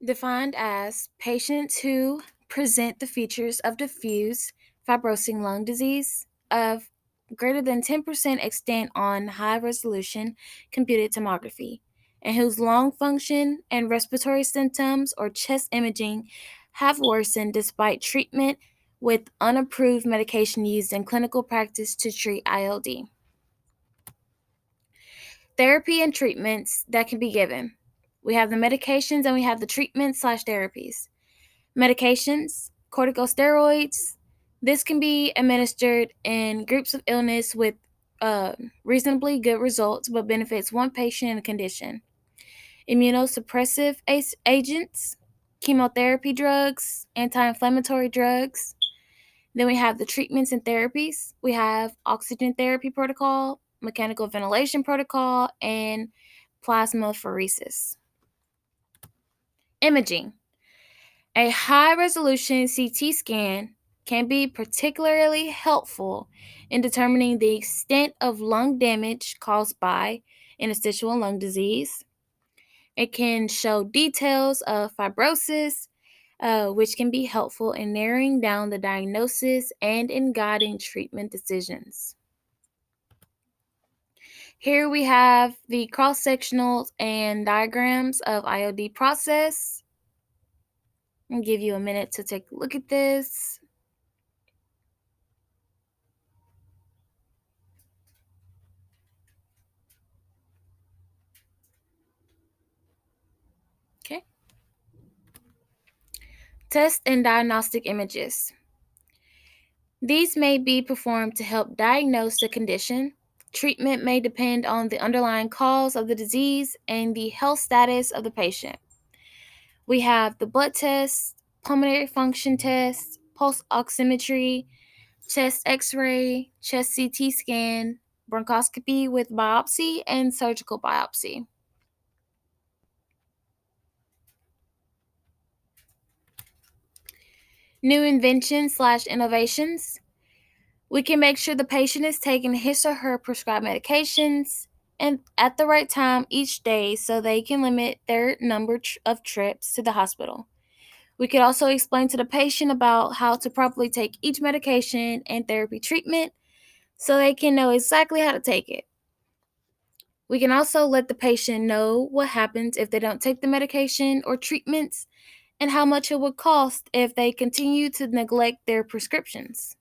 Defined as patients who present the features of diffuse fibrosing lung disease of greater than 10% extent on high resolution computed tomography, and whose lung function and respiratory symptoms or chest imaging have worsened despite treatment with unapproved medication used in clinical practice to treat ILD. Therapy and treatments that can be given. We have the medications and we have the treatments slash therapies. Medications, corticosteroids. This can be administered in groups of illness with reasonably good results, but benefits one patient in a condition. Immunosuppressive agents, chemotherapy drugs, anti inflammatory drugs. Then we have the treatments and therapies. We have oxygen therapy protocol, mechanical ventilation protocol, and plasmapheresis. Imaging. A high resolution CT scan can be particularly helpful in determining the extent of lung damage caused by interstitial lung disease. It can show details of fibrosis, which can be helpful in narrowing down the diagnosis and in guiding treatment decisions. Here we have the cross-sectionals and diagrams of IOD process. I'll give you a minute to take a look at this. Okay. Test and diagnostic images. These may be performed to help diagnose the condition. Treatment may depend on the underlying cause of the disease and the health status of the patient. We have the blood test, pulmonary function test, pulse oximetry, chest x-ray, chest CT scan, bronchoscopy with biopsy, and surgical biopsy. New inventions slash innovations. We can make sure the patient is taking his or her prescribed medications and at the right time each day so they can limit their number of trips to the hospital. We could also explain to the patient about how to properly take each medication and therapy treatment so they can know exactly how to take it. We can also let the patient know what happens if they don't take the medication or treatments and how much it would cost if they continue to neglect their prescriptions.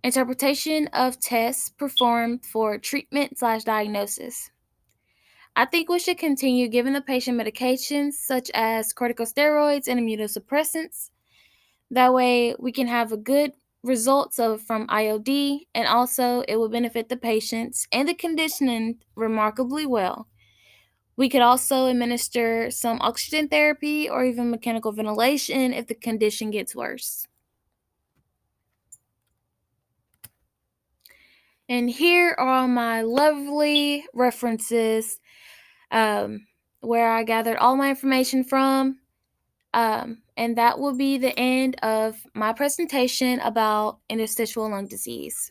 Interpretation of tests performed for treatment slash diagnosis. I think we should continue giving the patient medications such as corticosteroids and immunosuppressants. That way we can have a good results from IOD, and also it will benefit the patients and the conditioning remarkably well. We could also administer some oxygen therapy or even mechanical ventilation if the condition gets worse. And here are my lovely references where I gathered all my information from. And that will be the end of my presentation about interstitial lung disease.